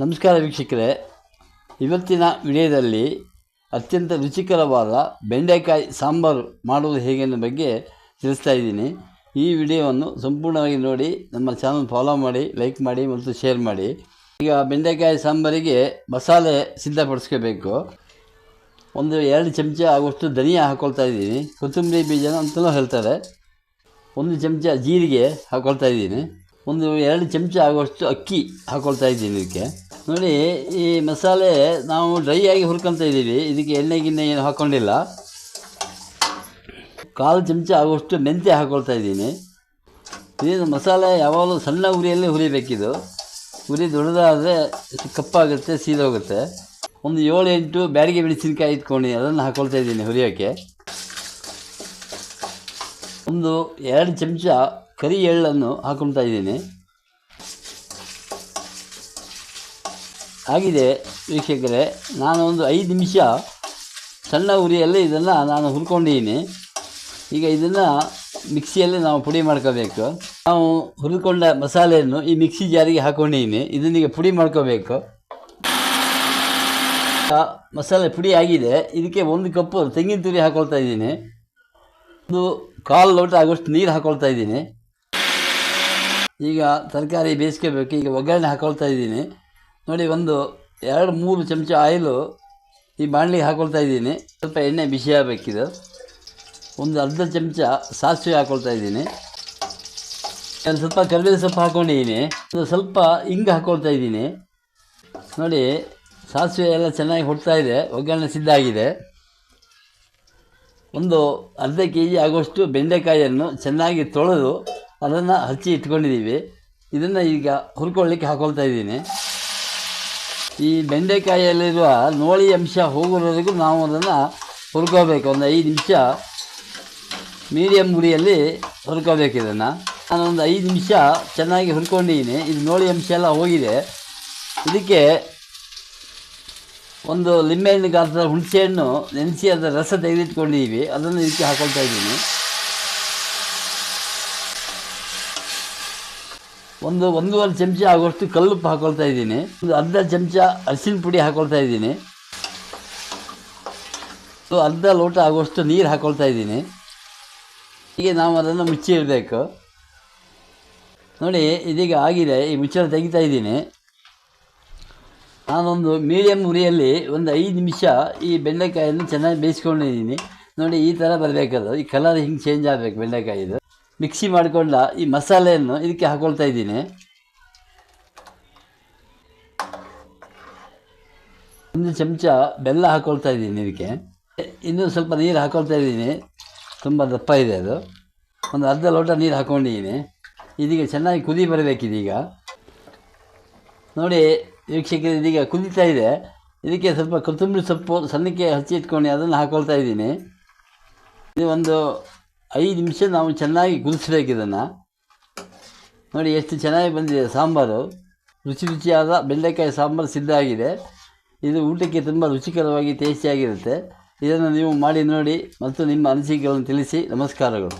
ನಮಸ್ಕಾರ ವೀಕ್ಷಕರೇ, ಇವತ್ತಿನ ವಿಡಿಯೋದಲ್ಲಿ ಅತ್ಯಂತ ರುಚಿಕರವಾದ ಬೆಂಡೆಕಾಯಿ ಸಾಂಬಾರು ಮಾಡುವುದು ಹೇಗೆ ಅನ್ನೋ ಬಗ್ಗೆ ತಿಳಿಸ್ತಾ ಇದ್ದೀನಿ. ಈ ವಿಡಿಯೋವನ್ನು ಸಂಪೂರ್ಣವಾಗಿ ನೋಡಿ, ನಮ್ಮ ಚಾನಲ್ ಫಾಲೋ ಮಾಡಿ, ಲೈಕ್ ಮಾಡಿ ಮತ್ತು ಶೇರ್ ಮಾಡಿ. ಈಗ ಬೆಂಡೆಕಾಯಿ ಸಾಂಬಾರಿಗೆ ಮಸಾಲೆ ಸಿದ್ಧಪಡಿಸ್ಕೋಬೇಕು. 2 ಚಮಚ ಆಗುವಷ್ಟು ಧನಿಯಾ ಹಾಕ್ಕೊಳ್ತಾ ಇದ್ದೀನಿ. ಕೊತ್ತಂಬರಿ ಬೀಜನ ಅಂತಲೂ ಹೇಳ್ತಾರೆ. 1 ಚಮಚ ಜೀರಿಗೆ ಹಾಕ್ಕೊಳ್ತಾ ಇದ್ದೀನಿ. 2 ಚಮಚ ಆಗುವಷ್ಟು ಅಕ್ಕಿ ಹಾಕ್ಕೊಳ್ತಾ ಇದ್ದೀನಿ. ಇದಕ್ಕೆ ನೋಡಿ, ಈ ಮಸಾಲೆ ನಾವು ಡ್ರೈ ಆಗಿ ಹುರ್ಕೊಳ್ತಾ ಇದ್ದೀವಿ. ಇದಕ್ಕೆ ಎಣ್ಣೆ ಏನು ಹಾಕ್ಕೊಂಡಿಲ್ಲ. 1/4 ಚಮಚ ಆಗುವಷ್ಟು ಮೆಂತ್ಯ ಹಾಕ್ಕೊಳ್ತಾ ಇದ್ದೀನಿ. ಇದೇನು ಮಸಾಲೆ ಯಾವಾಗಲೂ ಸಣ್ಣ ಉರಿಯಲ್ಲಿ ಹುರಿಬೇಕಿದು. ಉರಿ ದೊಡ್ಡದಾದರೆ ಕಪ್ಪಾಗುತ್ತೆ, ಸೀದೋಗುತ್ತೆ. 7-8 ಬ್ಯಾಡಿಗೆ ಮೆಣಸಿನ್ಕಾಯಿ ಇಟ್ಕೊಂಡು ಅದನ್ನು ಹಾಕ್ಕೊಳ್ತಾ ಇದ್ದೀನಿ ಹುರಿಯೋಕ್ಕೆ. 2 ಚಮಚ ಕರಿ ಎಳ್ಳನ್ನು ಹಾಕ್ಕೊಳ್ತಾ ಇದ್ದೀನಿ. ಆಗಿದೆ ವೀಕ್ಷಕರೇ, ನಾನು 5 ನಿಮಿಷ ಸಣ್ಣ ಉರಿಯಲ್ಲಿ ಇದನ್ನು ನಾನು ಹುರ್ಕೊಂಡಿದ್ದೀನಿ. ಈಗ ಇದನ್ನು ಮಿಕ್ಸಿಯಲ್ಲಿ ನಾವು ಪುಡಿ ಮಾಡ್ಕೋಬೇಕು. ನಾವು ಹುರಿಕೊಂಡ ಮಸಾಲೆಯನ್ನು ಈ ಮಿಕ್ಸಿ ಜಾರಿಗೆ ಹಾಕ್ಕೊಂಡಿದ್ದೀನಿ. ಇದನ್ನೀಗ ಪುಡಿ ಮಾಡ್ಕೋಬೇಕು. ಮಸಾಲೆ ಪುಡಿ ಆಗಿದೆ. ಇದಕ್ಕೆ 1 ಕಪ್ಪು ತೆಂಗಿನ ತುರಿ ಹಾಕ್ಕೊಳ್ತಾ ಇದ್ದೀನಿ. 1/4 ಲೋಟ ಆಗೋಷ್ಟು ನೀರು ಹಾಕ್ಕೊಳ್ತಾ ಇದ್ದೀನಿ. ಈಗ ತರಕಾರಿ ಬೇಯಿಸ್ಕೋಬೇಕು. ಈಗ ಒಗ್ಗರಣೆ ಹಾಕ್ಕೊಳ್ತಾ ಇದ್ದೀನಿ. ನೋಡಿ, 2-3 ಚಮಚ ಆಯಿಲು ಈ ಬಾಣಲಿಗೆ ಹಾಕ್ಕೊಳ್ತಾ ಇದ್ದೀನಿ. ಸ್ವಲ್ಪ ಎಣ್ಣೆ ಬಿಸಿ ಆಗಬೇಕಿದು. 1/2 ಚಮಚ ಸಾಸಿವೆ ಹಾಕ್ಕೊಳ್ತಾ ಇದ್ದೀನಿ. ಸ್ವಲ್ಪ ಕರಿಬೇವು ಸೊಪ್ಪು ಹಾಕ್ಕೊಂಡಿದ್ದೀನಿ. ಸ್ವಲ್ಪ ಹಿಂಗೆ ಹಾಕ್ಕೊಳ್ತಾ ಇದ್ದೀನಿ. ನೋಡಿ, ಸಾಸಿವೆ ಎಲ್ಲ ಚೆನ್ನಾಗಿ ಹುಡ್ತಾ ಇದೆ. ಒಗ್ಗರಣೆ ಸಿದ್ಧ ಆಗಿದೆ. 1/2 kg ಆಗುವಷ್ಟು ಬೆಂಡೆಕಾಯಿಯನ್ನು ಚೆನ್ನಾಗಿ ತೊಳೆದು ಅದನ್ನು ಹಚ್ಚಿ ಇಟ್ಕೊಂಡಿದ್ದೀವಿ. ಇದನ್ನು ಈಗ ಹುರ್ಕೊಳ್ಳಿಕ್ಕೆ ಹಾಕ್ಕೊಳ್ತಾ ಇದ್ದೀನಿ. ಈ ಬೆಂಡೆಕಾಯಿಯಲ್ಲಿರುವ ನೋಳಿ ಅಂಶ ಹೋಗೋವರೆಗೂ ನಾವು ಅದನ್ನು ಹುರ್ಕೋಬೇಕು. 5 ನಿಮಿಷ ಮೀಡಿಯಮ್ ಉರಿಯಲ್ಲಿ ಹುರ್ಕೋಬೇಕು. ಇದನ್ನು ನಾನು 5 ನಿಮಿಷ ಚೆನ್ನಾಗಿ ಹುರ್ಕೊಂಡಿದ್ದೀನಿ. ಇದು ನೋಳಿ ಅಂಶ ಎಲ್ಲ ಹೋಗಿದೆ. ಇದಕ್ಕೆ 1 ಲಿಂಬೆಹಣ್ಣು ಗಾತ್ರದ ಹುಣಸೆಹಣ್ಣು ನೆನೆಸಿ ಅದರ ರಸ ತೆಗೆದಿಟ್ಕೊಂಡಿದ್ದೀವಿ. ಅದನ್ನು ಇದಕ್ಕೆ ಹಾಕ್ಕೊಳ್ತಾ ಇದ್ದೀನಿ. 1-1.5 ಚಮಚ ಆಗುವಷ್ಟು ಕಲ್ಲುಪ್ಪು ಹಾಕ್ಕೊಳ್ತಾ ಇದ್ದೀನಿ. 1/2 ಚಮಚ ಅರಿಶಿನ ಪುಡಿ ಹಾಕ್ಕೊಳ್ತಾ ಇದ್ದೀನಿ. 1/2 ಲೋಟ ಆಗುವಷ್ಟು ನೀರು ಹಾಕ್ಕೊಳ್ತಾ ಇದ್ದೀನಿ. ಹೀಗೆ ನಾವು ಅದನ್ನು ಮುಚ್ಚಿ ಇಡಬೇಕು. ನೋಡಿ, ಇದೀಗ ಆಗಿದೆ. ಈ ಮುಚ್ಚಳ ತೆಗಿತಾ ಇದ್ದೀನಿ. ನಾನೊಂದು ಮೀಡಿಯಮ್ ಉರಿಯಲ್ಲಿ 5 ನಿಮಿಷ ಈ ಬೆಂಡೆಕಾಯಿಯನ್ನು ಚೆನ್ನಾಗಿ ಬೇಯಿಸ್ಕೊಂಡಿದ್ದೀನಿ. ನೋಡಿ, ಈ ಥರ ಬರಬೇಕದು. ಈ ಕಲರ್ ಹಿಂಗೆ ಚೇಂಜ್ ಆಗಬೇಕು ಬೆಂಡೆಕಾಯಿದು. ಮಿಕ್ಸಿ ಮಾಡಿಕೊಂಡ ಈ ಮಸಾಲೆಯನ್ನು ಇದಕ್ಕೆ ಹಾಕ್ಕೊಳ್ತಾ ಇದ್ದೀನಿ. 1 ಚಮಚ ಬೆಲ್ಲ ಹಾಕ್ಕೊಳ್ತಾ ಇದ್ದೀನಿ. ಇದಕ್ಕೆ ಇನ್ನೂ ಸ್ವಲ್ಪ ನೀರು ಹಾಕ್ಕೊಳ್ತಾ ಇದ್ದೀನಿ. ತುಂಬ ದಪ್ಪ ಇದೆ ಅದು. 1/2 ಲೋಟ ನೀರು ಹಾಕ್ಕೊಂಡಿದ್ದೀನಿ. ಇದೀಗ ಚೆನ್ನಾಗಿ ಕುದಿ ಬರಬೇಕಿದೀಗ. ನೋಡಿ ವೀಕ್ಷಕರು, ಇದೀಗ ಕುದೀತಾ ಇದೆ. ಇದಕ್ಕೆ ಸ್ವಲ್ಪ ಕೊತ್ತಂಬರಿ ಸೊಪ್ಪು ಸಣ್ಣಕ್ಕೆ ಹಚ್ಚಿ ಇಟ್ಕೊಂಡು ಅದನ್ನು ಹಾಕ್ಕೊಳ್ತಾ ಇದ್ದೀನಿ. ಇದು 5 ನಿಮಿಷ ನಾವು ಚೆನ್ನಾಗಿ ಕುದಿಸ್ಬೇಕು ಇದನ್ನು. ನೋಡಿ, ಎಷ್ಟು ಚೆನ್ನಾಗಿ ಬಂದಿದೆ ಸಾಂಬಾರು. ರುಚಿಯಾದ ಬೆಂಡೆಕಾಯಿ ಸಾಂಬಾರು ಸಿದ್ಧ ಆಗಿದೆ. ಇದು ಊಟಕ್ಕೆ ತುಂಬ ರುಚಿಕರವಾಗಿ ಟೇಸ್ಟಿಯಾಗಿರುತ್ತೆ. ಇದನ್ನು ನೀವು ಮಾಡಿ ನೋಡಿ ಮತ್ತು ನಿಮ್ಮ ಅನಿಸಿಕೆಗಳನ್ನು ತಿಳಿಸಿ. ನಮಸ್ಕಾರಗಳು.